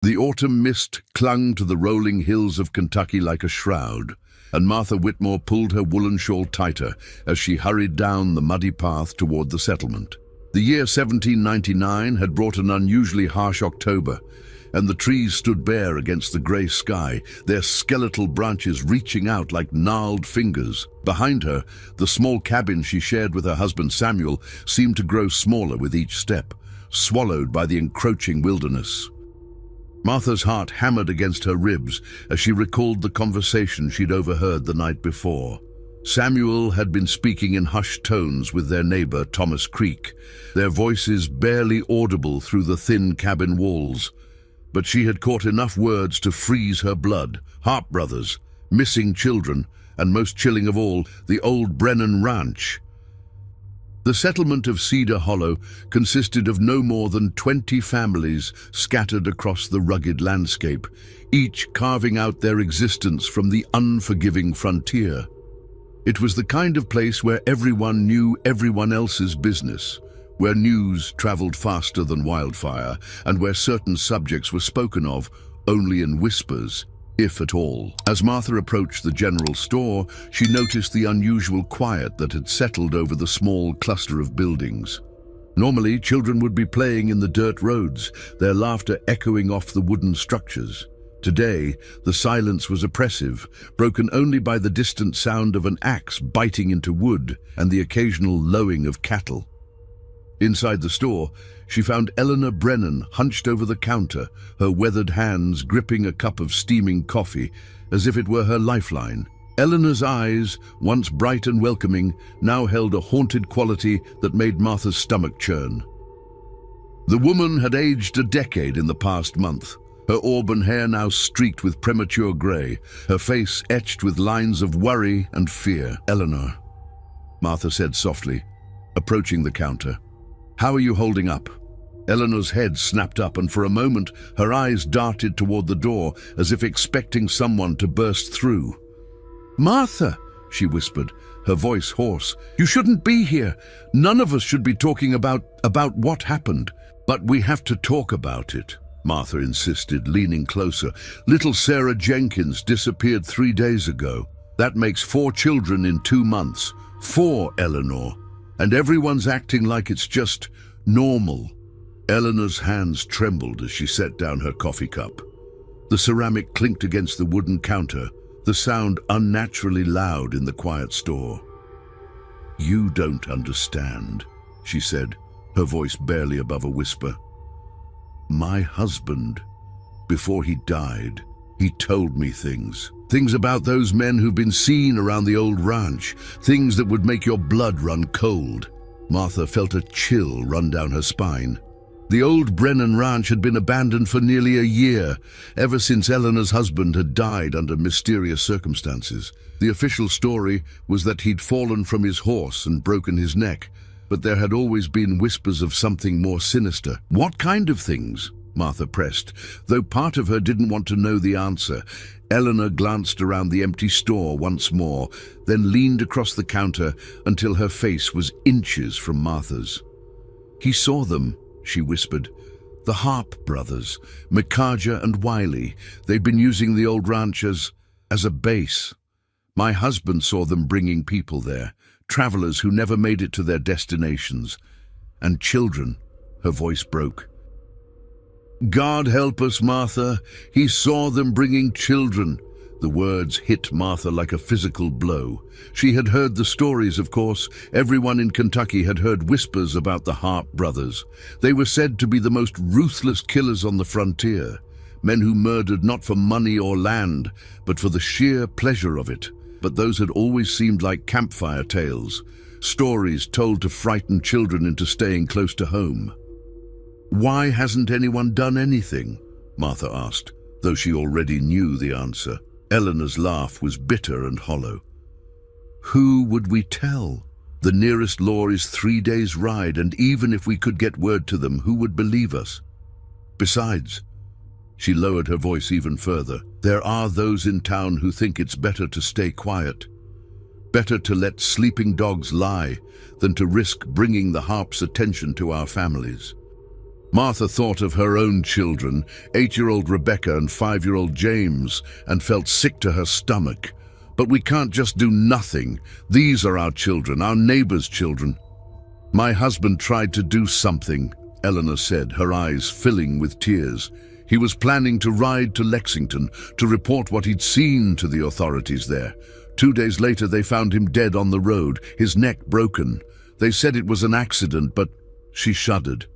The autumn mist clung to the rolling hills of Kentucky like a shroud, and Martha Whitmore pulled her woolen shawl tighter as she hurried down the muddy path toward the settlement. The year 1799 had brought an unusually harsh October, and the trees stood bare against the grey sky, their skeletal branches reaching out like gnarled fingers. Behind her, the small cabin she shared with her husband Samuel seemed to grow smaller with each step, swallowed by the encroaching wilderness. Martha's heart hammered against her ribs as she recalled the conversation she'd overheard the night before. Samuel had been speaking in hushed tones with their neighbor Thomas Creek, their voices barely audible through the thin cabin walls. But she had caught enough words to freeze her blood. Harpe brothers, missing children, and most chilling of all, the old Brennan Ranch. The settlement of Cedar Hollow consisted of no more than 20 families scattered across the rugged landscape, each carving out their existence from the unforgiving frontier. It was the kind of place where everyone knew everyone else's business, where news traveled faster than wildfire, and where certain subjects were spoken of only in whispers, if at all. As Martha approached the general store, she noticed the unusual quiet that had settled over the small cluster of buildings. Normally, children would be playing in the dirt roads, their laughter echoing off the wooden structures. Today, the silence was oppressive, broken only by the distant sound of an axe biting into wood and the occasional lowing of cattle. Inside the store, she found Eleanor Brennan hunched over the counter, her weathered hands gripping a cup of steaming coffee as if it were her lifeline. Eleanor's eyes, once bright and welcoming, now held a haunted quality that made Martha's stomach churn. The woman had aged a decade in the past month, her auburn hair now streaked with premature grey, her face etched with lines of worry and fear. "Eleanor," Martha said softly, approaching the counter. "How are you holding up?" Eleanor's head snapped up, and for a moment her eyes darted toward the door as if expecting someone to burst through. "Martha," she whispered, her voice hoarse, "you shouldn't be here. None of us should be talking about what happened." "But we have to talk about it," Martha insisted, leaning closer. "Little Sarah Jenkins disappeared 3 days ago. That makes 4 children in 2 months. 4, Eleanor. And everyone's acting like it's just normal." Eleanor's hands trembled as she set down her coffee cup. The ceramic clinked against the wooden counter, the sound unnaturally loud in the quiet store. "You don't understand," she said, her voice barely above a whisper. "My husband, before he died, he told me things. Things about those men who've been seen around the old ranch, things that would make your blood run cold." Martha felt a chill run down her spine. The old Brennan Ranch had been abandoned for nearly a year, ever since Eleanor's husband had died under mysterious circumstances. The official story was that he'd fallen from his horse and broken his neck, but there had always been whispers of something more sinister. "What kind of things?" Martha pressed, though part of her didn't want to know the answer. Eleanor glanced around the empty store once more, then leaned across the counter until her face was inches from Martha's. "He saw them," she whispered. "The Harpe brothers, Macabre and Wiley. They'd been using the old ranch as a base. My husband saw them bringing people there, travelers who never made it to their destinations. And children." Her voice broke. "God help us, Martha. He saw them bringing children." The words hit Martha like a physical blow. She had heard the stories, of course. Everyone in Kentucky had heard whispers about the Harpe brothers. They were said to be the most ruthless killers on the frontier, men who murdered not for money or land, but for the sheer pleasure of it. But those had always seemed like campfire tales, stories told to frighten children into staying close to home. "Why hasn't anyone done anything?" Martha asked, though she already knew the answer. Eleanor's laugh was bitter and hollow. "Who would we tell? The nearest law is 3 days' ride, and even if we could get word to them, who would believe us? Besides," she lowered her voice even further, "there are those in town who think it's better to stay quiet. Better to let sleeping dogs lie than to risk bringing the Harpe's attention to our families." Martha thought of her own children, 8-year-old Rebecca and 5-year-old James, and felt sick to her stomach. But we can't just do nothing. These are our children, our neighbors' children. My husband tried to do something, Eleanor said, her eyes filling with tears. He was planning to ride to Lexington to report what he'd seen to the authorities there. 2 days later, they found him dead on the road, his neck broken. They said it was an accident, but she shuddered.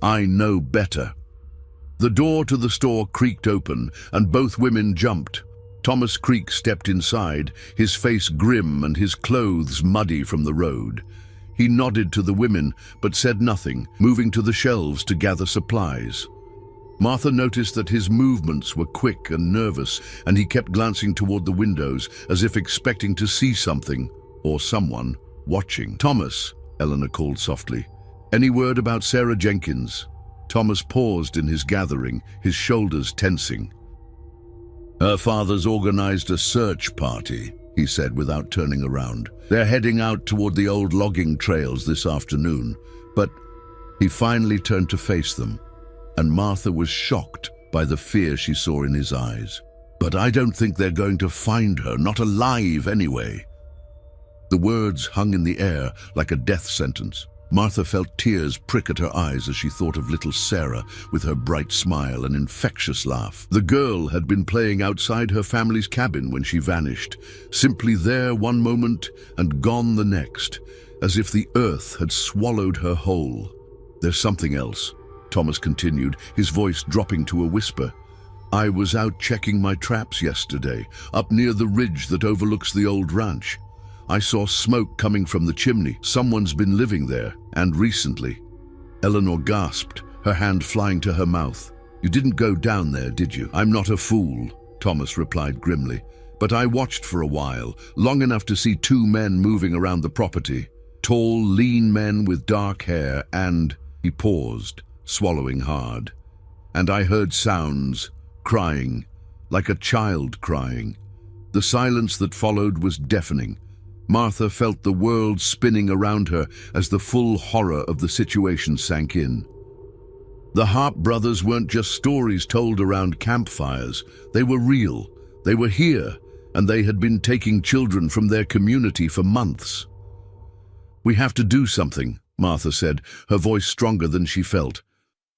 I know better. The door to the store creaked open, and both women jumped. Thomas Creek stepped inside, his face grim and his clothes muddy from the road. He nodded to the women, but said nothing, moving to the shelves to gather supplies. Martha noticed that his movements were quick and nervous, and he kept glancing toward the windows, as if expecting to see something, or someone, watching. Thomas, Eleanor called softly. Any word about Sarah Jenkins? Thomas paused in his gathering, his shoulders tensing. Her father's organized a search party, he said without turning around. They're heading out toward the old logging trails this afternoon, but he finally turned to face them, and Martha was shocked by the fear she saw in his eyes. But I don't think they're going to find her, not alive anyway. The words hung in the air like a death sentence. Martha felt tears prick at her eyes as she thought of little Sarah with her bright smile and infectious laugh. The girl had been playing outside her family's cabin when she vanished, simply there one moment and gone the next, as if the earth had swallowed her whole. There's something else, Thomas continued, his voice dropping to a whisper. I was out checking my traps yesterday, up near the ridge that overlooks the old ranch. I saw smoke coming from the chimney. Someone's been living there, and recently. Eleanor gasped, her hand flying to her mouth. You didn't go down there, did you? I'm not a fool, Thomas replied grimly. But I watched for a while, long enough to see 2 men moving around the property. Tall, lean men with dark hair, and he paused, swallowing hard. And I heard sounds, crying, like a child crying. The silence that followed was deafening. Martha felt the world spinning around her as the full horror of the situation sank in. The Harpe brothers weren't just stories told around campfires. They were real. They were here, and they had been taking children from their community for months. We have to do something, Martha said, her voice stronger than she felt.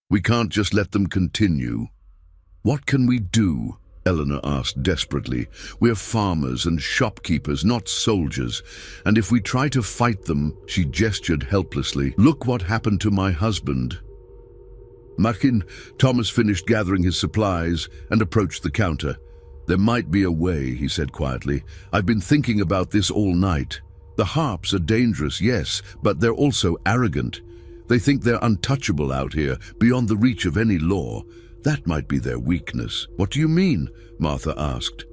We can't just let them continue. What can we do? Eleanor asked desperately. We're farmers and shopkeepers, not soldiers, and if we try to fight them, she gestured helplessly. Look what happened to my husband. Machin, Thomas finished gathering his supplies and approached the counter. There might be a way, he said quietly. I've been thinking about this all night. The Harpes are dangerous, yes, but they're also arrogant. They think they're untouchable out here, beyond the reach of any law. That might be their weakness. What do you mean? Martha asked.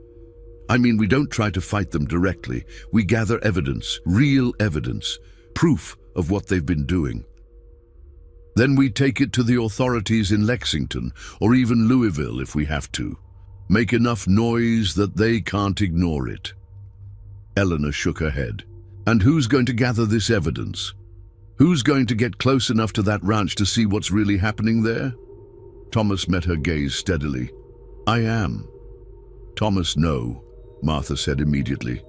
I mean, we don't try to fight them directly. We gather evidence, real evidence, proof of what they've been doing. Then we take it to the authorities in Lexington, or even Louisville if we have to. Make enough noise that they can't ignore it. Eleanor shook her head. And who's going to gather this evidence? Who's going to get close enough to that ranch to see what's really happening there? Thomas met her gaze steadily. I am. Thomas, no, Martha said immediately.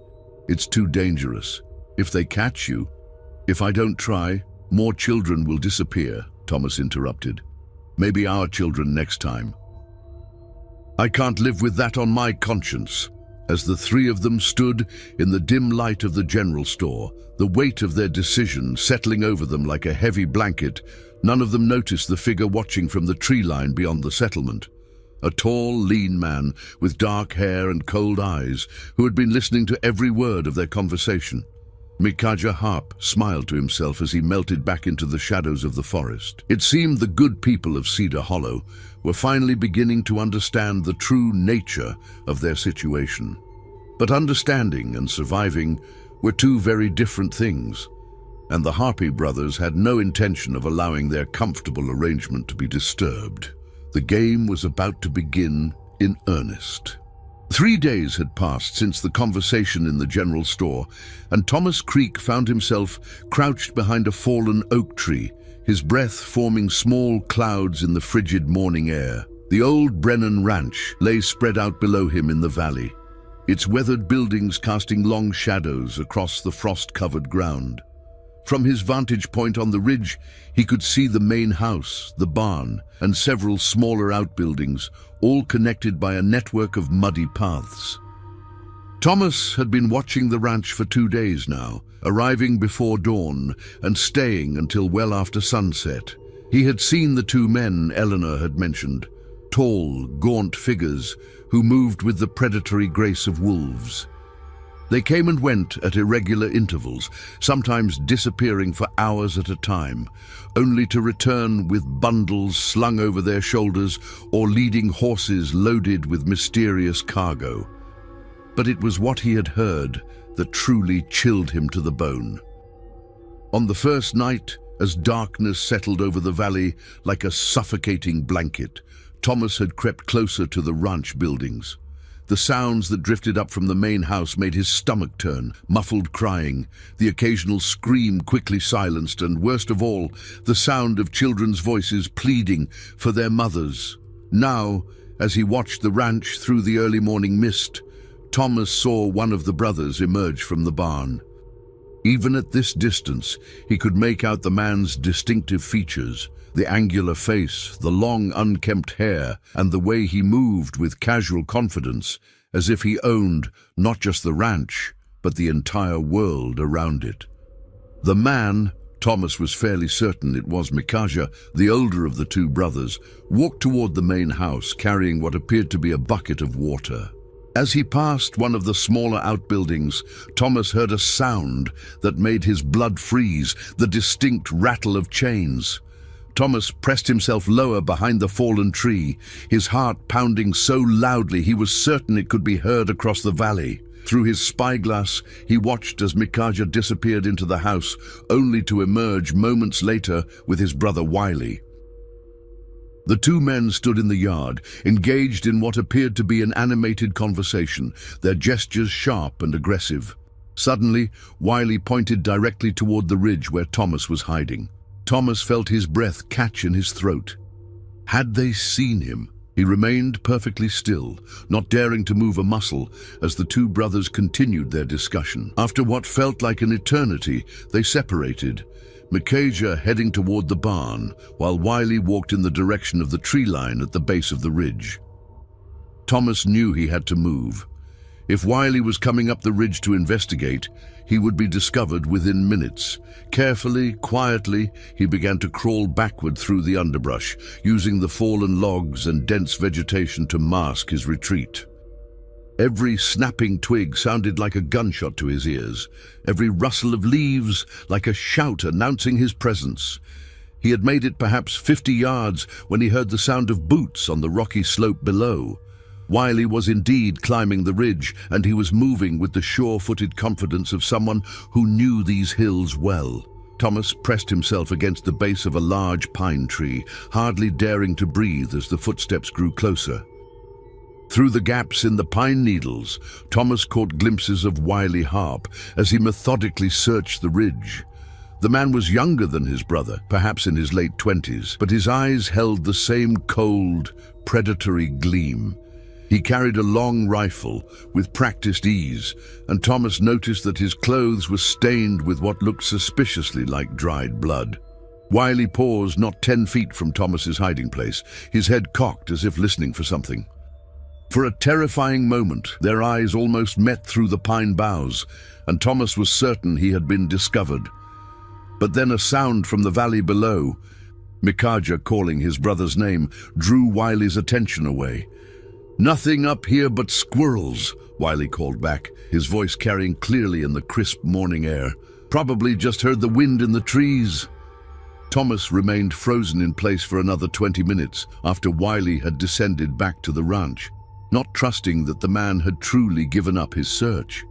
It's too dangerous. If they catch you, if I don't try, more children will disappear, Thomas interrupted. Maybe our children next time. I can't live with that on my conscience. As the 3 of them stood in the dim light of the general store, the weight of their decision settling over them like a heavy blanket, none of them noticed the figure watching from the tree line beyond the settlement. A tall, lean man with dark hair and cold eyes who had been listening to every word of their conversation. Micajah Harpe smiled to himself as he melted back into the shadows of the forest. It seemed the good people of Cedar Hollow were finally beginning to understand the true nature of their situation. But understanding and surviving were 2 very different things, and the Harpe brothers had no intention of allowing their comfortable arrangement to be disturbed. The game was about to begin in earnest. 3 days had passed since the conversation in the general store, and Thomas Creek found himself crouched behind a fallen oak tree, his breath forming small clouds in the frigid morning air. The old Brennan Ranch lay spread out below him in the valley, its weathered buildings casting long shadows across the frost-covered ground. From his vantage point on the ridge, he could see the main house, the barn, and several smaller outbuildings, all connected by a network of muddy paths. Thomas had been watching the ranch for 2 days now, arriving before dawn and staying until well after sunset. He had seen the 2 men Eleanor had mentioned, tall, gaunt figures who moved with the predatory grace of wolves. They came and went at irregular intervals, sometimes disappearing for hours at a time, only to return with bundles slung over their shoulders or leading horses loaded with mysterious cargo. But it was what he had heard that truly chilled him to the bone. On the first night, as darkness settled over the valley like a suffocating blanket, Thomas had crept closer to the ranch buildings. The sounds that drifted up from the main house made his stomach turn, muffled crying, the occasional scream quickly silenced, and worst of all, the sound of children's voices pleading for their mothers. Now, as he watched the ranch through the early morning mist, Thomas saw one of the brothers emerge from the barn. Even at this distance, he could make out the man's distinctive features, the angular face, the long unkempt hair, and the way he moved with casual confidence, as if he owned not just the ranch, but the entire world around it. The man, Thomas was fairly certain it was Macabre, the older of the 2 brothers, walked toward the main house carrying what appeared to be a bucket of water. As he passed one of the smaller outbuildings, Thomas heard a sound that made his blood freeze, the distinct rattle of chains. Thomas pressed himself lower behind the fallen tree, his heart pounding so loudly he was certain it could be heard across the valley. Through his spyglass, he watched as Macabre disappeared into the house, only to emerge moments later with his brother Wiley. The 2 men stood in the yard, engaged in what appeared to be an animated conversation, their gestures sharp and aggressive. Suddenly, Wiley pointed directly toward the ridge where Thomas was hiding. Thomas felt his breath catch in his throat. Had they seen him? He remained perfectly still, not daring to move a muscle, as the 2 brothers continued their discussion. After what felt like an eternity, they separated, Macabre heading toward the barn, while Wiley walked in the direction of the tree line at the base of the ridge. Thomas knew he had to move. If Wiley was coming up the ridge to investigate, he would be discovered within minutes. Carefully, quietly, he began to crawl backward through the underbrush, using the fallen logs and dense vegetation to mask his retreat. Every snapping twig sounded like a gunshot to his ears, every rustle of leaves like a shout announcing his presence. He had made it perhaps 50 yards when he heard the sound of boots on the rocky slope below. Wiley was indeed climbing the ridge, and he was moving with the sure-footed confidence of someone who knew these hills well. Thomas pressed himself against the base of a large pine tree, hardly daring to breathe as the footsteps grew closer. Through the gaps in the pine needles, Thomas caught glimpses of wily Harpe as he methodically searched the ridge. The man was younger than his brother, perhaps in his late 20s, but his eyes held the same cold, predatory gleam. He carried a long rifle with practiced ease, and Thomas noticed that his clothes were stained with what looked suspiciously like dried blood. Wiley paused not 10 feet from Thomas's hiding place, his head cocked as if listening for something. For a terrifying moment, their eyes almost met through the pine boughs, and Thomas was certain he had been discovered. But then a sound from the valley below, Macabre calling his brother's name, drew Wiley's attention away. "Nothing up here but squirrels," Wiley called back, his voice carrying clearly in the crisp morning air. "Probably just heard the wind in the trees." Thomas remained frozen in place for another 20 minutes after Wiley had descended back to the ranch, not trusting that the man had truly given up his search.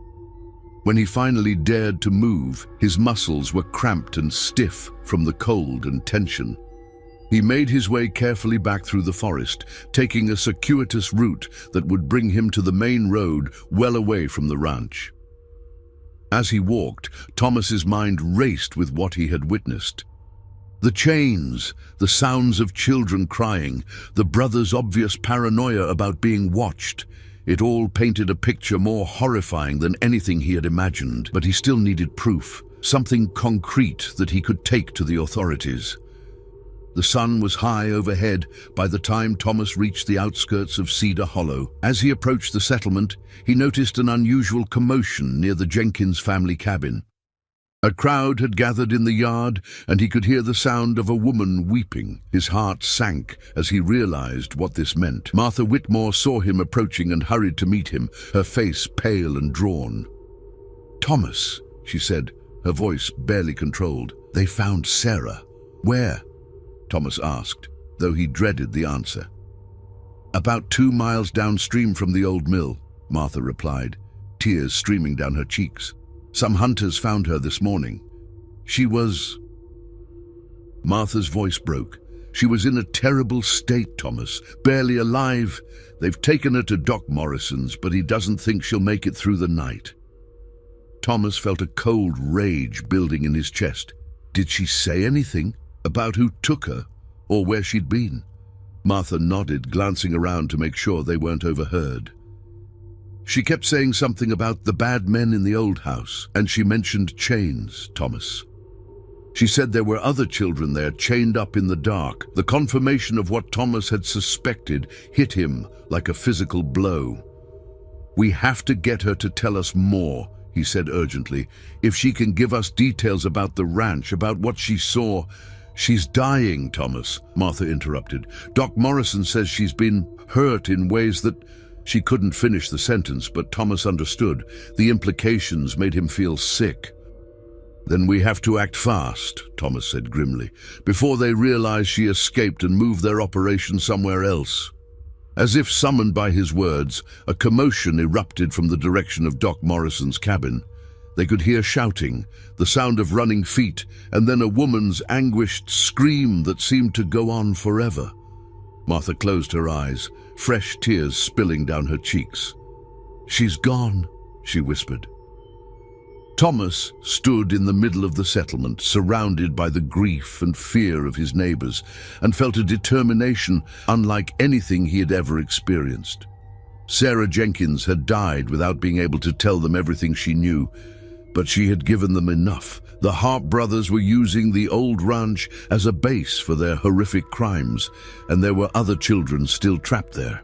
When he finally dared to move, his muscles were cramped and stiff from the cold and tension. He made his way carefully back through the forest, taking a circuitous route that would bring him to the main road well away from the ranch. As he walked, Thomas's mind raced with what he had witnessed. The chains, the sounds of children crying, the brothers' obvious paranoia about being watched. It all painted a picture more horrifying than anything he had imagined, but he still needed proof, something concrete that he could take to the authorities. The sun was high overhead by the time Thomas reached the outskirts of Cedar Hollow. As he approached the settlement, he noticed an unusual commotion near the Jenkins family cabin. A crowd had gathered in the yard, and he could hear the sound of a woman weeping. His heart sank as he realized what this meant. Martha Whitmore saw him approaching and hurried to meet him, her face pale and drawn. "Thomas," she said, her voice barely controlled. "They found Sarah." "Where?" Thomas asked, though he dreaded the answer. "About 2 miles downstream from the old mill," Martha replied, tears streaming down her cheeks. "Some hunters found her this morning. She was—" Martha's voice broke. "She was in a terrible state, Thomas, barely alive. They've taken her to Doc Morrison's, but he doesn't think she'll make it through the night." Thomas felt a cold rage building in his chest. Did she say anything about who took her or where she'd been? Martha nodded, glancing around to make sure they weren't overheard. "She kept saying something about the bad men in the old house, and she mentioned chains, Thomas. She said there were other children there chained up in the dark." The confirmation of what Thomas had suspected hit him like a physical blow. "We have to get her to tell us more," he said urgently. "If she can give us details about the ranch, about what she saw—" "She's dying, Thomas," Martha interrupted. "Doc Morrison says she's been hurt in ways that—" She couldn't finish the sentence, but Thomas understood. The implications made him feel sick. "Then we have to act fast," Thomas said grimly, "before they realize she escaped and move their operation somewhere else." As if summoned by his words, a commotion erupted from the direction of Doc Morrison's cabin. They could hear shouting, the sound of running feet, and then a woman's anguished scream that seemed to go on forever. Martha closed her eyes, fresh tears spilling down her cheeks. "She's gone," she whispered. Thomas stood in the middle of the settlement, surrounded by the grief and fear of his neighbors, and felt a determination unlike anything he had ever experienced. Sarah Jenkins had died without being able to tell them everything she knew, but she had given them enough. The Harpe brothers were using the old ranch as a base for their horrific crimes, and there were other children still trapped there.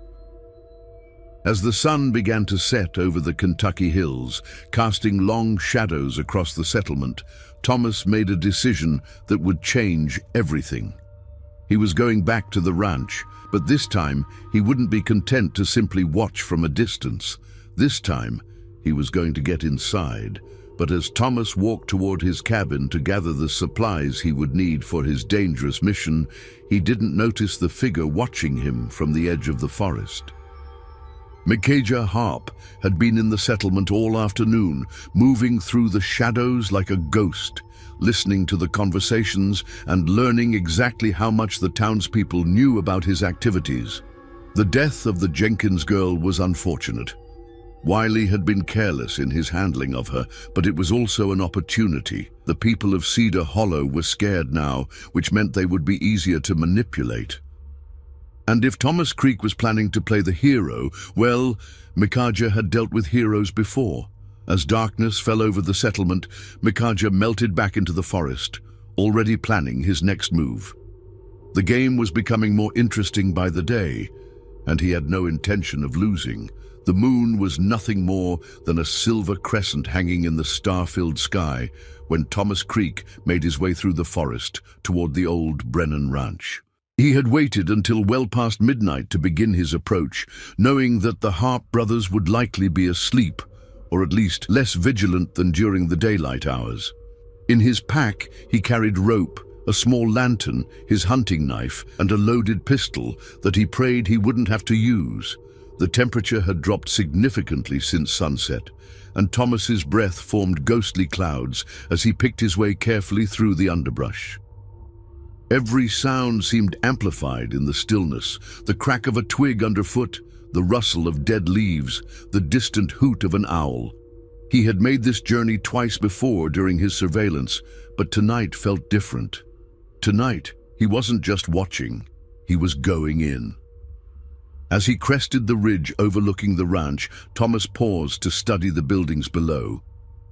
As the sun began to set over the Kentucky hills, casting long shadows across the settlement, Thomas made a decision that would change everything. He was going back to the ranch, but this time he wouldn't be content to simply watch from a distance. This time he was going to get inside. But as Thomas walked toward his cabin to gather the supplies he would need for his dangerous mission, he didn't notice the figure watching him from the edge of the forest. Macabre Harpe had been in the settlement all afternoon, moving through the shadows like a ghost, listening to the conversations and learning exactly how much the townspeople knew about his activities. The death of the Jenkins girl was unfortunate. Wiley had been careless in his handling of her, but it was also an opportunity. The people of Cedar Hollow were scared now, which meant they would be easier to manipulate. And if Thomas Creek was planning to play the hero, well, Macabre had dealt with heroes before. As darkness fell over the settlement, Macabre melted back into the forest, already planning his next move. The game was becoming more interesting by the day, and he had no intention of losing. The moon was nothing more than a silver crescent hanging in the star-filled sky when Thomas Creek made his way through the forest toward the old Brennan Ranch. He had waited until well past midnight to begin his approach, knowing that the Harpe brothers would likely be asleep, or at least less vigilant than during the daylight hours. In his pack, he carried rope, a small lantern, his hunting knife, and a loaded pistol that he prayed he wouldn't have to use. The temperature had dropped significantly since sunset, and Thomas's breath formed ghostly clouds as he picked his way carefully through the underbrush. Every sound seemed amplified in the stillness, the crack of a twig underfoot, the rustle of dead leaves, the distant hoot of an owl. He had made this journey twice before during his surveillance, but tonight felt different. Tonight, he wasn't just watching, he was going in. As he crested the ridge overlooking the ranch, Thomas paused to study the buildings below.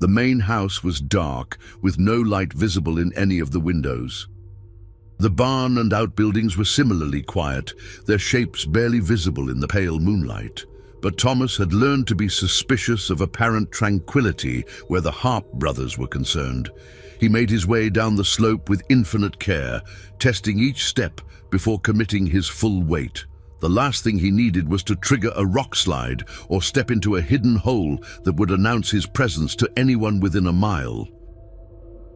The main house was dark, with no light visible in any of the windows. The barn and outbuildings were similarly quiet, their shapes barely visible in the pale moonlight. But Thomas had learned to be suspicious of apparent tranquility where the Harpe brothers were concerned. He made his way down the slope with infinite care, testing each step before committing his full weight. The last thing he needed was to trigger a rock slide or step into a hidden hole that would announce his presence to anyone within a mile.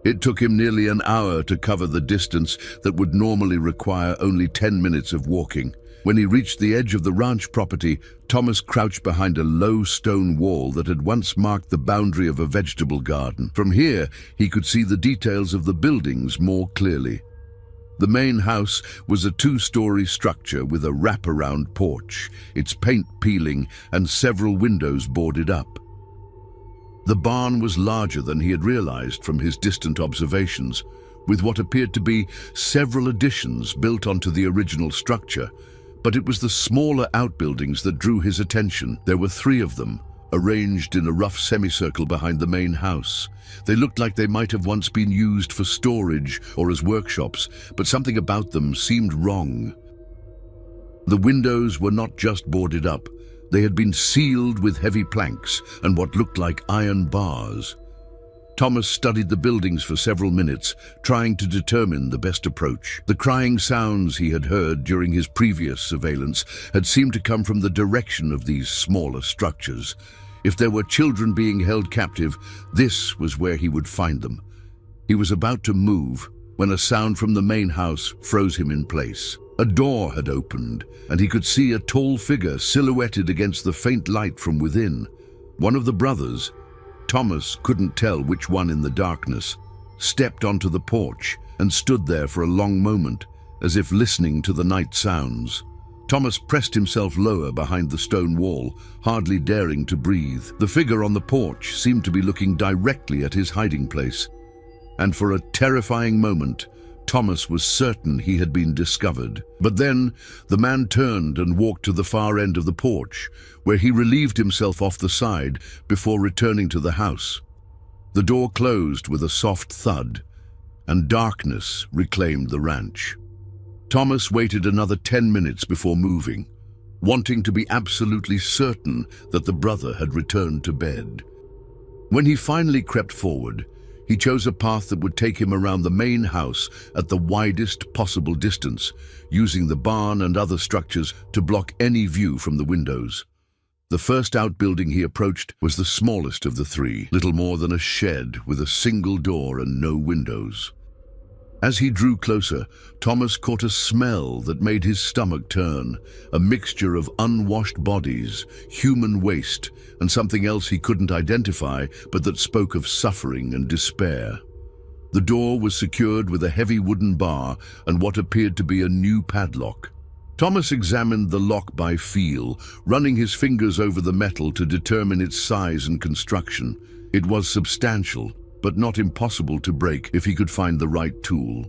It took him nearly an hour to cover the distance that would normally require only 10 minutes of walking. When he reached the edge of the ranch property, Thomas crouched behind a low stone wall that had once marked the boundary of a vegetable garden. From here, he could see the details of the buildings more clearly. The main house was a 2-story structure with a wraparound porch, its paint peeling and several windows boarded up. The barn was larger than he had realized from his distant observations, with what appeared to be several additions built onto the original structure. But it was the smaller outbuildings that drew his attention. There were 3 of them, arranged in a rough semicircle behind the main house. They looked like they might have once been used for storage or as workshops, but something about them seemed wrong. The windows were not just boarded up, they had been sealed with heavy planks and what looked like iron bars. Thomas studied the buildings for several minutes, trying to determine the best approach. The crying sounds he had heard during his previous surveillance had seemed to come from the direction of these smaller structures. If there were children being held captive, this was where he would find them. He was about to move when a sound from the main house froze him in place. A door had opened, and he could see a tall figure silhouetted against the faint light from within. One of the brothers, Thomas couldn't tell which one in the darkness, stepped onto the porch and stood there for a long moment, as if listening to the night sounds. Thomas pressed himself lower behind the stone wall, hardly daring to breathe. The figure on the porch seemed to be looking directly at his hiding place, and for a terrifying moment, Thomas was certain he had been discovered. But then, the man turned and walked to the far end of the porch, where he relieved himself off the side before returning to the house. The door closed with a soft thud, and darkness reclaimed the ranch. Thomas waited another 10 minutes before moving, wanting to be absolutely certain that the brother had returned to bed. When he finally crept forward, he chose a path that would take him around the main house at the widest possible distance, using the barn and other structures to block any view from the windows. The first outbuilding he approached was the smallest of the 3, little more than a shed with a single door and no windows. As he drew closer, Thomas caught a smell that made his stomach turn, a mixture of unwashed bodies, human waste, and something else he couldn't identify, but that spoke of suffering and despair. The door was secured with a heavy wooden bar and what appeared to be a new padlock. Thomas examined the lock by feel, running his fingers over the metal to determine its size and construction. It was substantial, but not impossible to break if he could find the right tool.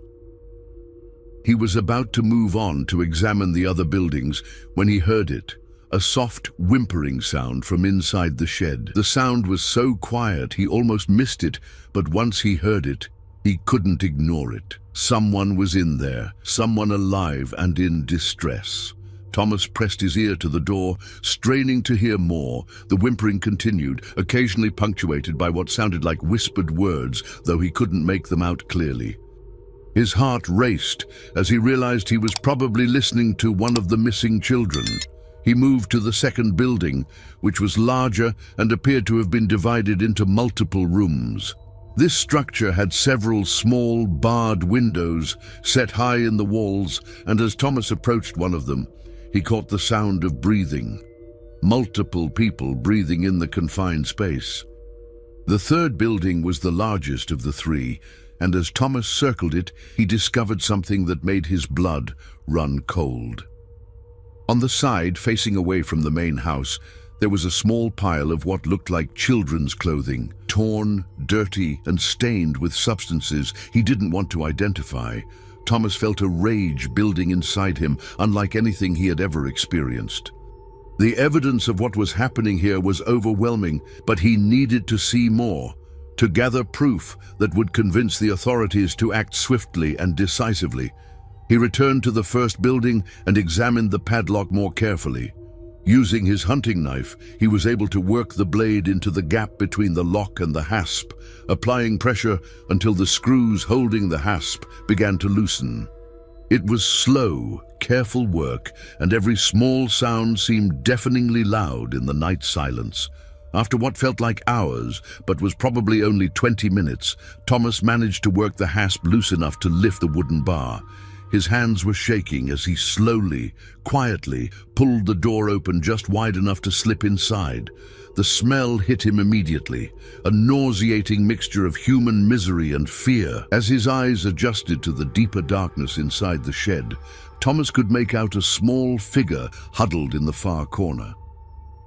He was about to move on to examine the other buildings when he heard it, a soft whimpering sound from inside the shed. The sound was so quiet he almost missed it, but once he heard it, he couldn't ignore it. Someone was in there, someone alive and in distress. Thomas pressed his ear to the door, straining to hear more. The whimpering continued, occasionally punctuated by what sounded like whispered words, though he couldn't make them out clearly. His heart raced as he realized he was probably listening to one of the missing children. He moved to the second building, which was larger and appeared to have been divided into multiple rooms. This structure had several small, barred windows set high in the walls, and as Thomas approached one of them, he caught the sound of breathing. Multiple people breathing in the confined space. The third building was the largest of the 3, and as Thomas circled it, he discovered something that made his blood run cold. On the side, facing away from the main house, there was a small pile of what looked like children's clothing, torn, dirty, and stained with substances he didn't want to identify. Thomas felt a rage building inside him, unlike anything he had ever experienced. The evidence of what was happening here was overwhelming, but he needed to see more, to gather proof that would convince the authorities to act swiftly and decisively. He returned to the first building and examined the padlock more carefully. Using his hunting knife, he was able to work the blade into the gap between the lock and the hasp, applying pressure until the screws holding the hasp began to loosen. It was slow, careful work, and every small sound seemed deafeningly loud in the night silence. After what felt like hours, but was probably only 20 minutes, Thomas managed to work the hasp loose enough to lift the wooden bar. His hands were shaking as he slowly, quietly, pulled the door open just wide enough to slip inside. The smell hit him immediately, a nauseating mixture of human misery and fear. As his eyes adjusted to the deeper darkness inside the shed, Thomas could make out a small figure huddled in the far corner.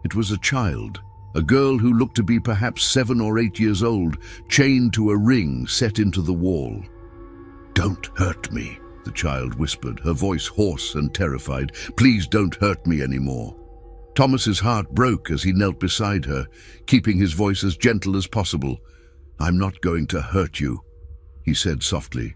It was a child, a girl who looked to be perhaps 7 or 8 years old, chained to a ring set into the wall. "Don't hurt me," the child whispered, her voice hoarse and terrified. "Please don't hurt me anymore." Thomas's heart broke as he knelt beside her, keeping his voice as gentle as possible. "I'm not going to hurt you," he said softly.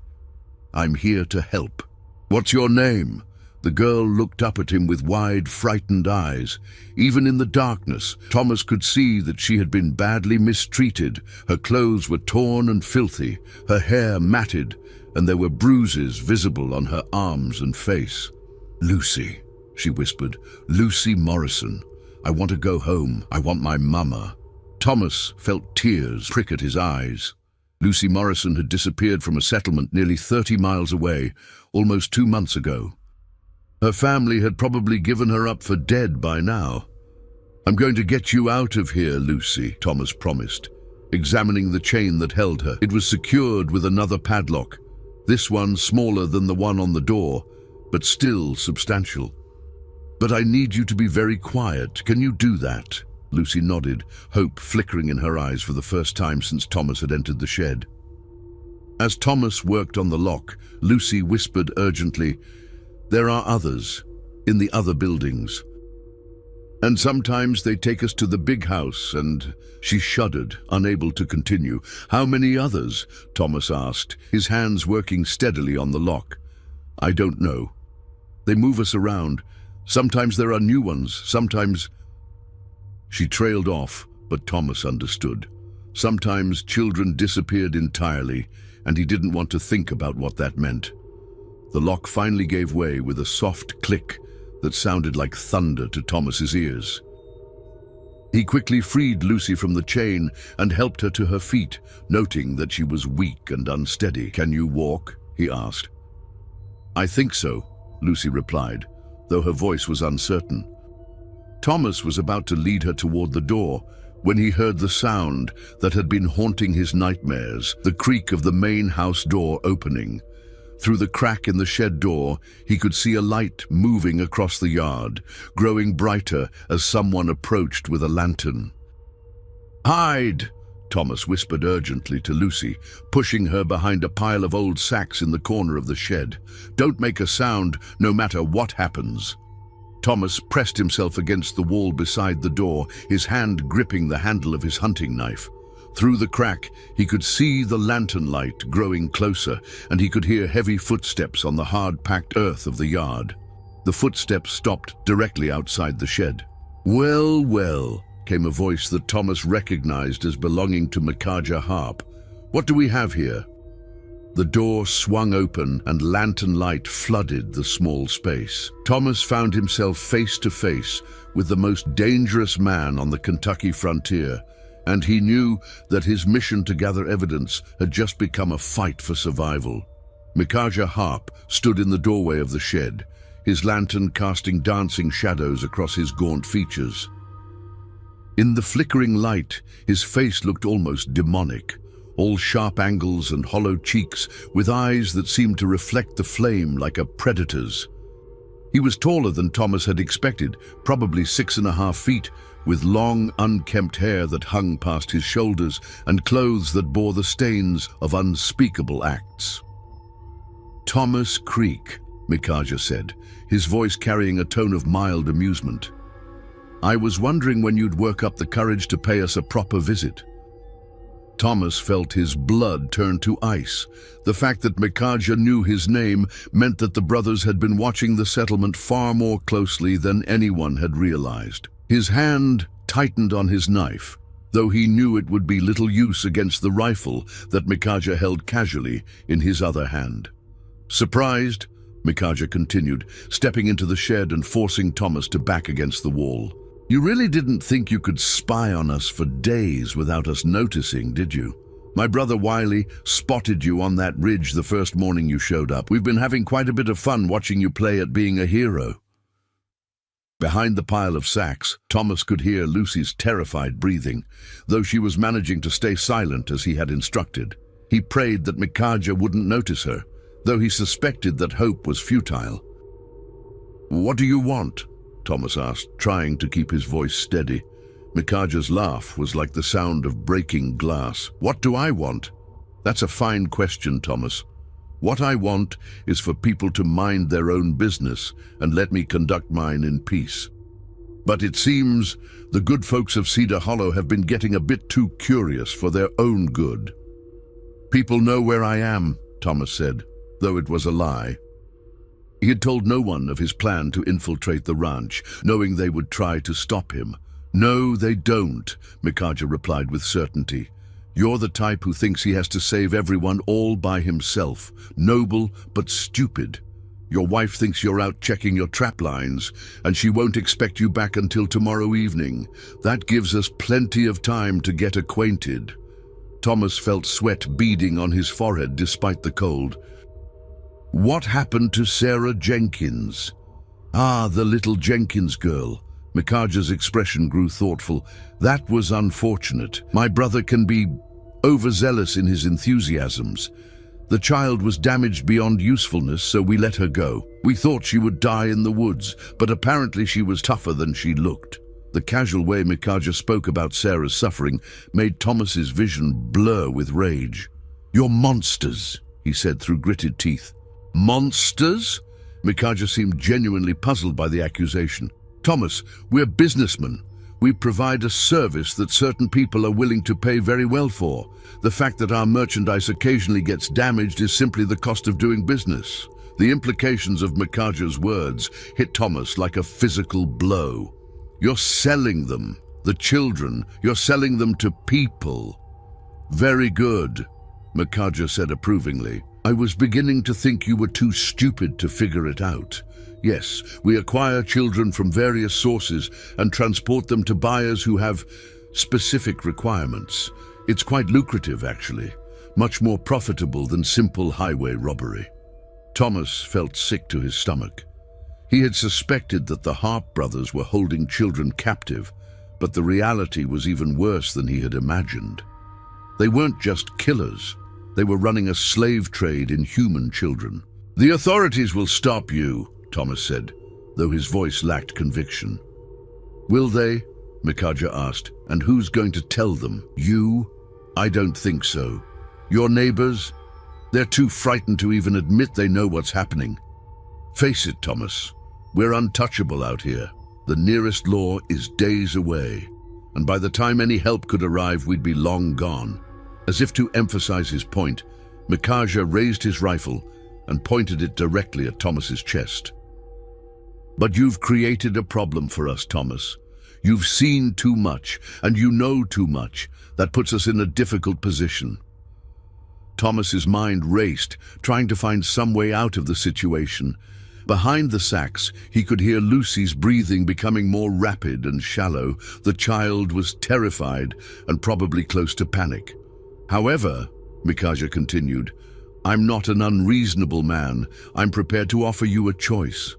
"I'm here to help." "What's your name?" The girl looked up at him with wide, frightened eyes. Even in the darkness, Thomas could see that she had been badly mistreated. Her clothes were torn and filthy, her hair matted, and there were bruises visible on her arms and face. "Lucy," she whispered. "Lucy Morrison. I want to go home. I want my mama." Thomas felt tears prick at his eyes. Lucy Morrison had disappeared from a settlement nearly 30 miles away, almost 2 months ago. Her family had probably given her up for dead by now. "I'm going to get you out of here, Lucy," Thomas promised, examining the chain that held her. It was secured with another padlock, this one smaller than the one on the door, but still substantial. "But I need you to be very quiet. Can you do that?" Lucy nodded, hope flickering in her eyes for the first time since Thomas had entered the shed. As Thomas worked on the lock, Lucy whispered urgently, "There are others, in the other buildings. And sometimes they take us to the big house," and she shuddered, unable to continue. "How many others?" Thomas asked, his hands working steadily on the lock. "I don't know. They move us around. Sometimes there are new ones, sometimes—" She trailed off, but Thomas understood. Sometimes children disappeared entirely, and he didn't want to think about what that meant. The lock finally gave way with a soft click that sounded like thunder to Thomas's ears. He quickly freed Lucy from the chain and helped her to her feet, noting that she was weak and unsteady. "Can you walk?" he asked. "I think so," Lucy replied, though her voice was uncertain. Thomas was about to lead her toward the door when he heard the sound that had been haunting his nightmares, the creak of the main house door opening. Through the crack in the shed door, he could see a light moving across the yard, growing brighter as someone approached with a lantern. "Hide!" Thomas whispered urgently to Lucy, pushing her behind a pile of old sacks in the corner of the shed. "Don't make a sound, no matter what happens." Thomas pressed himself against the wall beside the door, his hand gripping the handle of his hunting knife. Through the crack, he could see the lantern light growing closer, and he could hear heavy footsteps on the hard-packed earth of the yard. The footsteps stopped directly outside the shed. "Well, well," came a voice that Thomas recognized as belonging to Macabre Harpe. "What do we have here?" The door swung open and lantern light flooded the small space. Thomas found himself face to face with the most dangerous man on the Kentucky frontier, and he knew that his mission to gather evidence had just become a fight for survival. Macabre Harpe stood in the doorway of the shed, his lantern casting dancing shadows across his gaunt features. In the flickering light, his face looked almost demonic, all sharp angles and hollow cheeks, with eyes that seemed to reflect the flame like a predator's. He was taller than Thomas had expected, probably 6.5 feet, with long, unkempt hair that hung past his shoulders and clothes that bore the stains of unspeakable acts. Thomas Creek, Micajah said, his voice carrying a tone of mild amusement. I was wondering when you'd work up the courage to pay us a proper visit. Thomas felt his blood turn to ice. The fact that Micajah knew his name meant that the brothers had been watching the settlement far more closely than anyone had realized. His hand tightened on his knife, though he knew it would be little use against the rifle that Micajah held casually in his other hand. Surprised, Micajah continued, stepping into the shed and forcing Thomas to back against the wall. You really didn't think you could spy on us for days without us noticing, did you? My brother Wiley spotted you on that ridge the first morning you showed up. We've been having quite a bit of fun watching you play at being a hero. Behind the pile of sacks, Thomas could hear Lucy's terrified breathing, though she was managing to stay silent as he had instructed. He prayed that Micajah wouldn't notice her, though he suspected that hope was futile. What do you want? Thomas asked, trying to keep his voice steady. Micajah's laugh was like the sound of breaking glass. What do I want? That's a fine question, Thomas. What I want is for people to mind their own business and let me conduct mine in peace. But it seems the good folks of Cedar Hollow have been getting a bit too curious for their own good. People know where I am, Thomas said, though it was a lie. He had told no one of his plan to infiltrate the ranch, knowing they would try to stop him. No, they don't, Micajah replied with certainty. You're the type who thinks he has to save everyone all by himself. Noble, but stupid. Your wife thinks you're out checking your trap lines, and she won't expect you back until tomorrow evening. That gives us plenty of time to get acquainted. Thomas felt sweat beading on his forehead despite the cold. What happened to Sarah Jenkins? Ah, the little Jenkins girl. Micajah's expression grew thoughtful. That was unfortunate. My brother can be overzealous in his enthusiasms. The child was damaged beyond usefulness, so we let her go. We thought she would die in the woods, but apparently she was tougher than she looked. The casual way Micajah spoke about Sarah's suffering made Thomas's vision blur with rage. You're monsters, he said through gritted teeth. Monsters? Micajah seemed genuinely puzzled by the accusation. Thomas, we're businessmen. We provide a service that certain people are willing to pay very well for. The fact that our merchandise occasionally gets damaged is simply the cost of doing business. The implications of Micajah's words hit Thomas like a physical blow. You're selling them, the children. You're selling them to people. Very good, Micajah said approvingly. I was beginning to think you were too stupid to figure it out. Yes, we acquire children from various sources and transport them to buyers who have specific requirements. It's quite lucrative, actually. Much more profitable than simple highway robbery. Thomas felt sick to his stomach. He had suspected that the Harpe brothers were holding children captive, but the reality was even worse than he had imagined. They weren't just killers. They were running a slave trade in human children. The authorities will stop you, Thomas said, though his voice lacked conviction. Will they? Micajah asked. And who's going to tell them? You? I don't think so. Your neighbors? They're too frightened to even admit they know what's happening. Face it, Thomas. We're untouchable out here. The nearest law is days away, and by the time any help could arrive, we'd be long gone. As if to emphasize his point, Micajah raised his rifle and pointed it directly at Thomas's chest. But you've created a problem for us, Thomas. You've seen too much, and you know too much. That puts us in a difficult position. Thomas's mind raced, trying to find some way out of the situation. Behind the sacks, he could hear Lucy's breathing becoming more rapid and shallow. The child was terrified and probably close to panic. However, Micajah continued, I'm not an unreasonable man. I'm prepared to offer you a choice.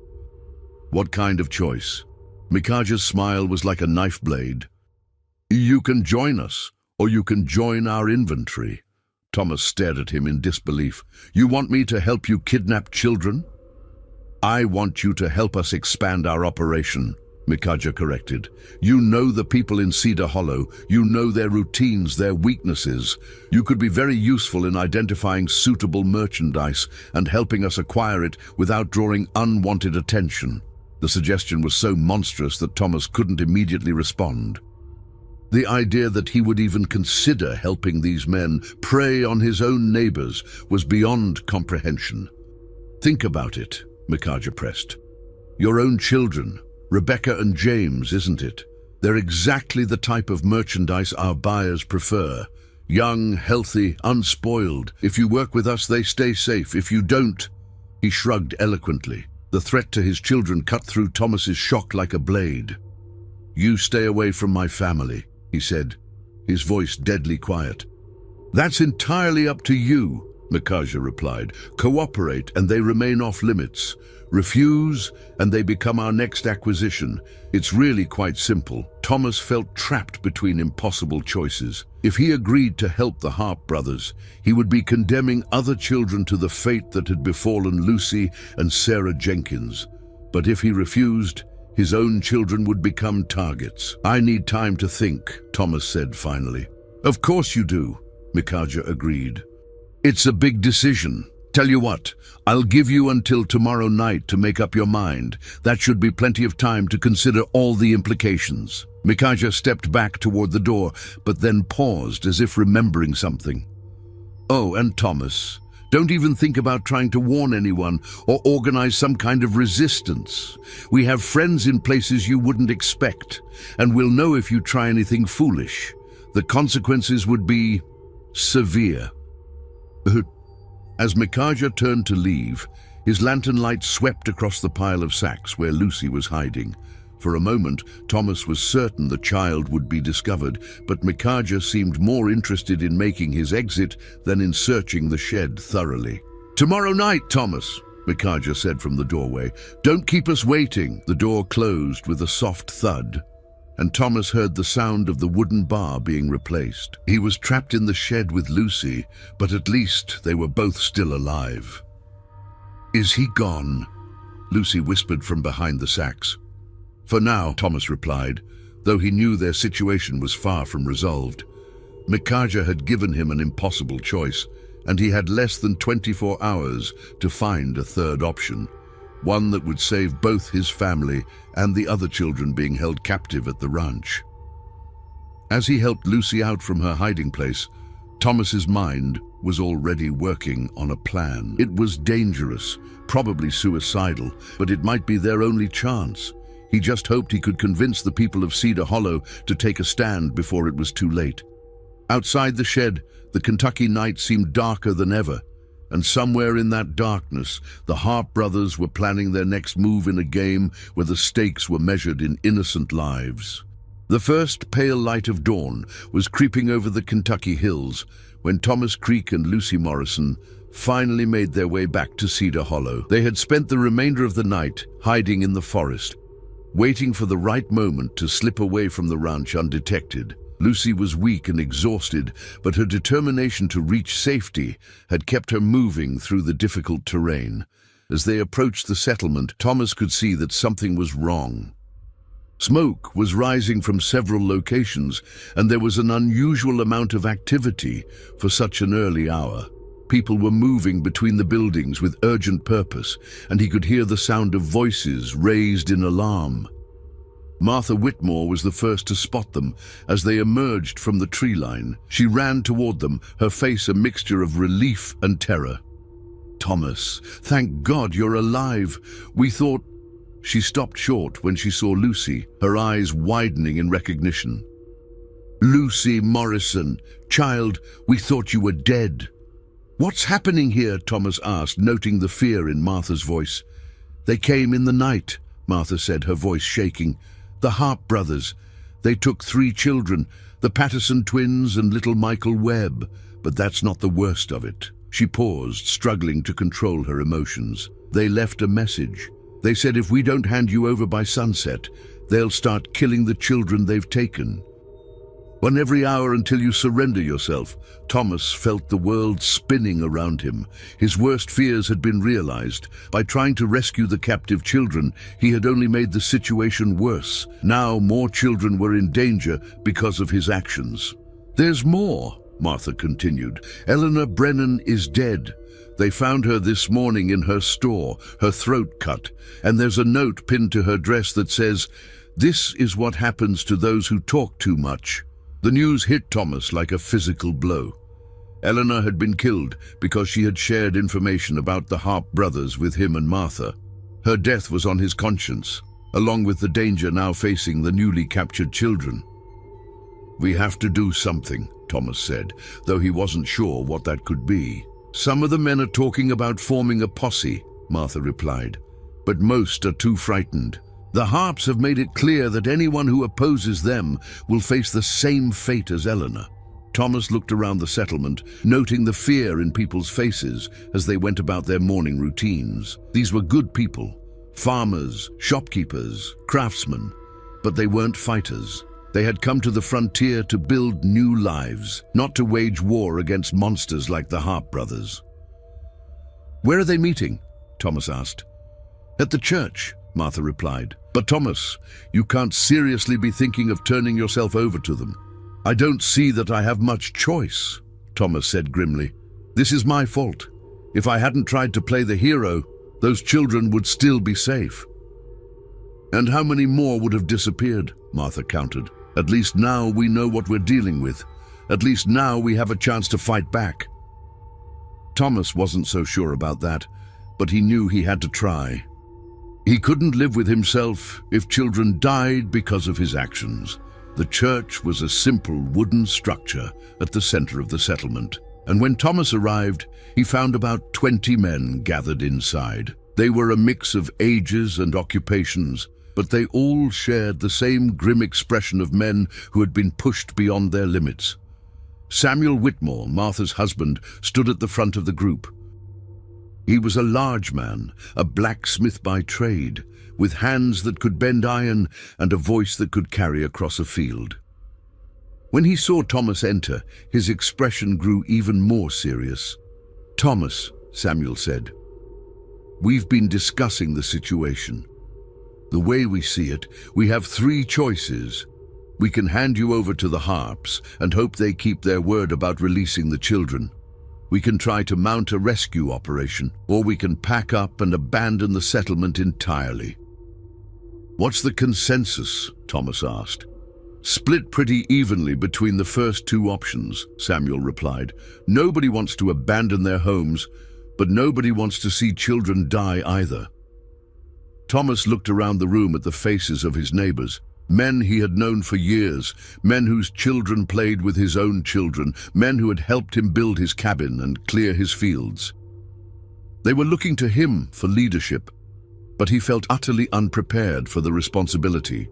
What kind of choice? Micajah's smile was like a knife blade. You can join us, or you can join our inventory. Thomas stared at him in disbelief. You want me to help you kidnap children? I want you to help us expand our operation. Micajah corrected. You know the people in Cedar Hollow. You know their routines, their weaknesses. You could be very useful in identifying suitable merchandise and helping us acquire it without drawing unwanted attention. The suggestion was so monstrous that Thomas couldn't immediately respond. The idea that he would even consider helping these men prey on his own neighbors was beyond comprehension. Think about it, Micajah pressed. Your own children, Rebecca and James, isn't it? They're exactly the type of merchandise our buyers prefer. Young, healthy, unspoiled. If you work with us, they stay safe. If you don't... He shrugged eloquently. The threat to his children cut through Thomas's shock like a blade. You stay away from my family, he said, his voice deadly quiet. That's entirely up to you, Micajah replied. Cooperate and they remain off limits. Refuse and they become our next acquisition. It's really quite simple. Thomas felt trapped between impossible choices. If he agreed to help the Harpe brothers, he would be condemning other children to the fate that had befallen Lucy and Sarah Jenkins. But if he refused, his own children would become targets. I need time to think, Thomas said finally. Of course you do, Micajah agreed. It's a big decision. Tell you what, I'll give you until tomorrow night to make up your mind. That should be plenty of time to consider all the implications. Micajah stepped back toward the door, but then paused as if remembering something. Oh, and Thomas, don't even think about trying to warn anyone or organize some kind of resistance. We have friends in places you wouldn't expect, and we'll know if you try anything foolish. The consequences would be severe. As Micajah turned to leave, his lantern light swept across the pile of sacks where Lucy was hiding. For a moment, Thomas was certain the child would be discovered, but Micajah seemed more interested in making his exit than in searching the shed thoroughly. Tomorrow night, Thomas, Micajah said from the doorway. Don't keep us waiting. The door closed with a soft thud, and Thomas heard the sound of the wooden bar being replaced. He was trapped in the shed with Lucy, but at least they were both still alive. Is he gone? Lucy whispered from behind the sacks. For now, Thomas replied, though he knew their situation was far from resolved. Micajah had given him an impossible choice, and he had less than 24 hours to find a third option, one that would save both his family and the other children being held captive at the ranch. As he helped Lucy out from her hiding place, Thomas's mind was already working on a plan. It was dangerous, probably suicidal, but it might be their only chance. He just hoped he could convince the people of Cedar Hollow to take a stand before it was too late. Outside the shed, the Kentucky night seemed darker than ever, and somewhere in that darkness, the Harpe brothers were planning their next move in a game where the stakes were measured in innocent lives. The first pale light of dawn was creeping over the Kentucky hills when Thomas Creek and Lucy Morrison finally made their way back to Cedar Hollow. They had spent the remainder of the night hiding in the forest, waiting for the right moment to slip away from the ranch undetected. Lucy was weak and exhausted, but her determination to reach safety had kept her moving through the difficult terrain. As they approached the settlement, Thomas could see that something was wrong. Smoke was rising from several locations, and there was an unusual amount of activity for such an early hour. People were moving between the buildings with urgent purpose, and he could hear the sound of voices raised in alarm. Martha Whitmore was the first to spot them as they emerged from the tree line. She ran toward them, her face a mixture of relief and terror. Thomas, thank God you're alive. We thought... She stopped short when she saw Lucy, her eyes widening in recognition. Lucy Morrison, child, we thought you were dead. What's happening here? Thomas asked, noting the fear in Martha's voice. They came in the night, Martha said, her voice shaking. The Harpe brothers. They took 3 children, the Patterson twins and little Michael Webb, but that's not the worst of it. She paused, struggling to control her emotions. They left a message. They said if we don't hand you over by sunset, they'll start killing the children they've taken. One every hour until you surrender yourself. Thomas felt the world spinning around him. His worst fears had been realized. By trying to rescue the captive children, he had only made the situation worse. Now more children were in danger because of his actions. "There's more," Martha continued. "Eleanor Brennan is dead. They found her this morning in her store, her throat cut, and there's a note pinned to her dress that says, 'This is what happens to those who talk too much.'" The news hit Thomas like a physical blow. Eleanor had been killed because she had shared information about the Harpe brothers with him and Martha. Her death was on his conscience, along with the danger now facing the newly captured children. "We have to do something," Thomas said, though he wasn't sure what that could be. "Some of the men are talking about forming a posse," Martha replied, "but most are too frightened. The Harpes have made it clear that anyone who opposes them will face the same fate as Eleanor." Thomas looked around the settlement, noting the fear in people's faces as they went about their morning routines. These were good people, farmers, shopkeepers, craftsmen, but they weren't fighters. They had come to the frontier to build new lives, not to wage war against monsters like the Harpe brothers. "Where are they meeting?" Thomas asked. "At the church," Martha replied. "But Thomas, you can't seriously be thinking of turning yourself over to them." "I don't see that I have much choice," Thomas said grimly. "This is my fault. If I hadn't tried to play the hero, those children would still be safe." "And how many more would have disappeared?" Martha countered. "At least now we know what we're dealing with. At least now we have a chance to fight back." Thomas wasn't so sure about that, but he knew he had to try. He couldn't live with himself if children died because of his actions. The church was a simple wooden structure at the center of the settlement, and when Thomas arrived, he found about 20 men gathered inside. They were a mix of ages and occupations, but they all shared the same grim expression of men who had been pushed beyond their limits. Samuel Whitmore, Martha's husband, stood at the front of the group. He was a large man, a blacksmith by trade, with hands that could bend iron and a voice that could carry across a field. When he saw Thomas enter, his expression grew even more serious. "Thomas," Samuel said, "we've been discussing the situation. The way we see it, we have 3 choices. We can hand you over to the Harpes and hope they keep their word about releasing the children. We can try to mount a rescue operation, or we can pack up and abandon the settlement entirely." "What's the consensus?" Thomas asked. "Split pretty evenly between the first 2 options," Samuel replied. "Nobody wants to abandon their homes, but nobody wants to see children die either." Thomas looked around the room at the faces of his neighbors. Men he had known for years, men whose children played with his own children, men who had helped him build his cabin and clear his fields. They were looking to him for leadership, but he felt utterly unprepared for the responsibility.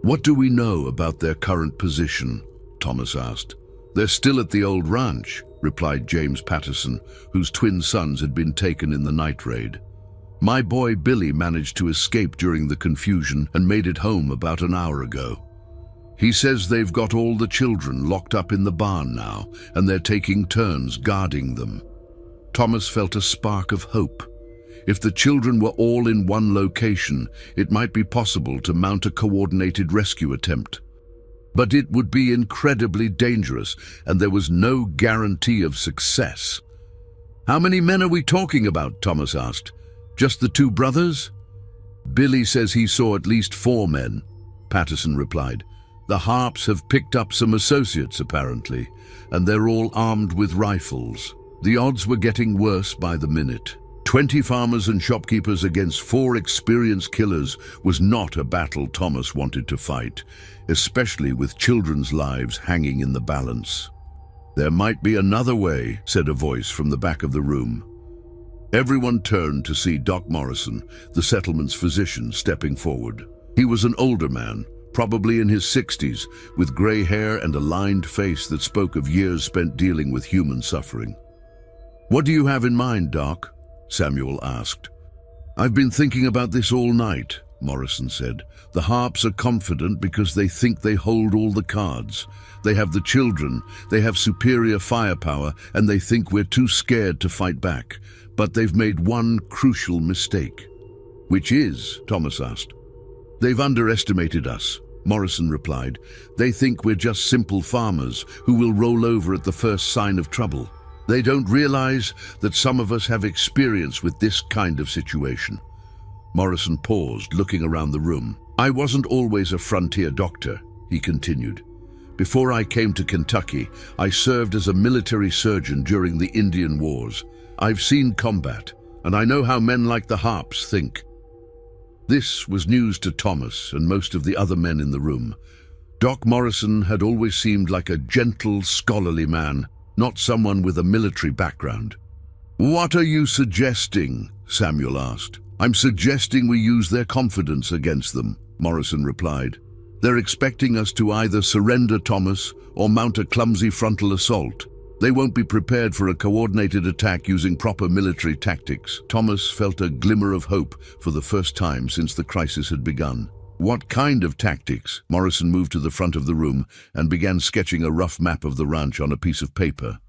"What do we know about their current position?" Thomas asked. "They're still at the old ranch," replied James Patterson, whose twin sons had been taken in the night raid. "My boy Billy managed to escape during the confusion and made it home about an hour ago. He says they've got all the children locked up in the barn now, and they're taking turns guarding them." Thomas felt a spark of hope. If the children were all in one location, it might be possible to mount a coordinated rescue attempt. But it would be incredibly dangerous, and there was no guarantee of success. "How many men are we talking about?" Thomas asked. "Just the 2 brothers?" "Billy says he saw at least 4 men," Patterson replied. "The Harpes have picked up some associates, apparently, and they're all armed with rifles." The odds were getting worse by the minute. 20 farmers and shopkeepers against 4 experienced killers was not a battle Thomas wanted to fight, especially with children's lives hanging in the balance. "There might be another way," said a voice from the back of the room. Everyone turned to see Doc Morrison, the settlement's physician, stepping forward. He was an older man, probably in his 60s, with gray hair and a lined face that spoke of years spent dealing with human suffering. "What do you have in mind, Doc?" Samuel asked. "I've been thinking about this all night," Morrison said. "The Harps are confident because they think they hold all the cards. They have the children, they have superior firepower, and they think we're too scared to fight back. But they've made one crucial mistake." "Which is?" Thomas asked. "They've underestimated us," Morrison replied. "They think we're just simple farmers who will roll over at the first sign of trouble. They don't realize that some of us have experience with this kind of situation." Morrison paused, looking around the room. "I wasn't always a frontier doctor," he continued. "Before I came to Kentucky, I served as a military surgeon during the Indian Wars. I've seen combat, and I know how men like the Harps think." This was news to Thomas and most of the other men in the room. Doc Morrison had always seemed like a gentle, scholarly man, not someone with a military background. "What are you suggesting?" Samuel asked. "I'm suggesting we use their confidence against them," Morrison replied. "They're expecting us to either surrender, Thomas, or mount a clumsy frontal assault. They won't be prepared for a coordinated attack using proper military tactics." Thomas felt a glimmer of hope for the first time since the crisis had begun. "What kind of tactics?" Morrison moved to the front of the room and began sketching a rough map of the ranch on a piece of paper.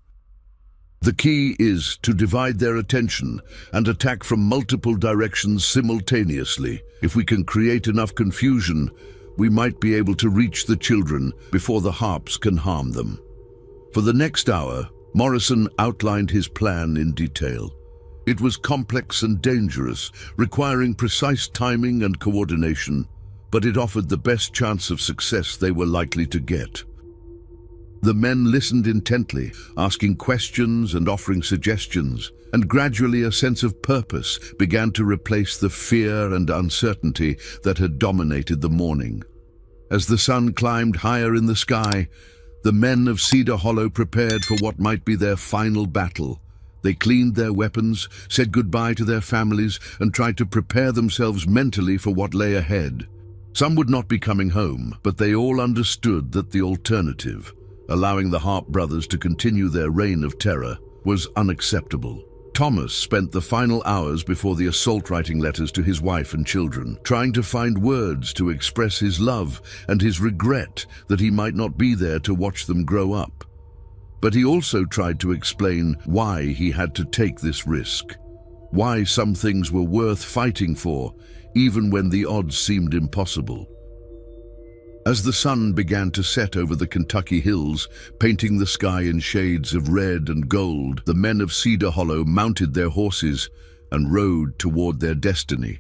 "The key is to divide their attention and attack from multiple directions simultaneously. If we can create enough confusion, we might be able to reach the children before the Harps can harm them." For the next hour, Morrison outlined his plan in detail. It was complex and dangerous, requiring precise timing and coordination, but it offered the best chance of success they were likely to get. The men listened intently, asking questions and offering suggestions, and gradually a sense of purpose began to replace the fear and uncertainty that had dominated the morning. As the sun climbed higher in the sky, the men of Cedar Hollow prepared for what might be their final battle. They cleaned their weapons, said goodbye to their families, and tried to prepare themselves mentally for what lay ahead. Some would not be coming home, but they all understood that the alternative, allowing the Harpe brothers to continue their reign of terror, was unacceptable. Thomas spent the final hours before the assault writing letters to his wife and children, trying to find words to express his love and his regret that he might not be there to watch them grow up. But he also tried to explain why he had to take this risk, why some things were worth fighting for, even when the odds seemed impossible. As the sun began to set over the Kentucky hills, painting the sky in shades of red and gold, the men of Cedar Hollow mounted their horses and rode toward their destiny.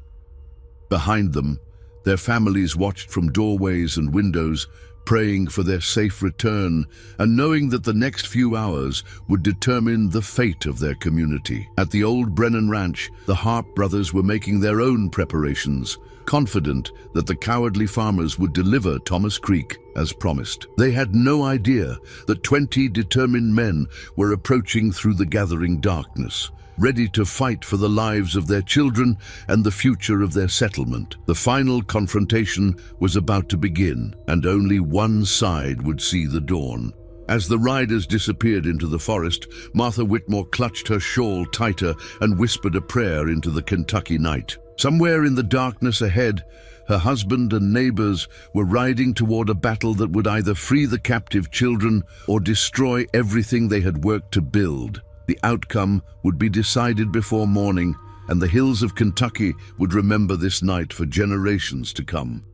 Behind them, their families watched from doorways and windows, praying for their safe return and knowing that the next few hours would determine the fate of their community. At the old Brennan Ranch, the Harpe brothers were making their own preparations, confident that the cowardly farmers would deliver Thomas Creek as promised. They had no idea that 20 determined men were approaching through the gathering darkness, ready to fight for the lives of their children and the future of their settlement. The final confrontation was about to begin, and only one side would see the dawn. As the riders disappeared into the forest, Martha Whitmore clutched her shawl tighter and whispered a prayer into the Kentucky night. Somewhere in the darkness ahead, her husband and neighbors were riding toward a battle that would either free the captive children or destroy everything they had worked to build. The outcome would be decided before morning, and the hills of Kentucky would remember this night for generations to come.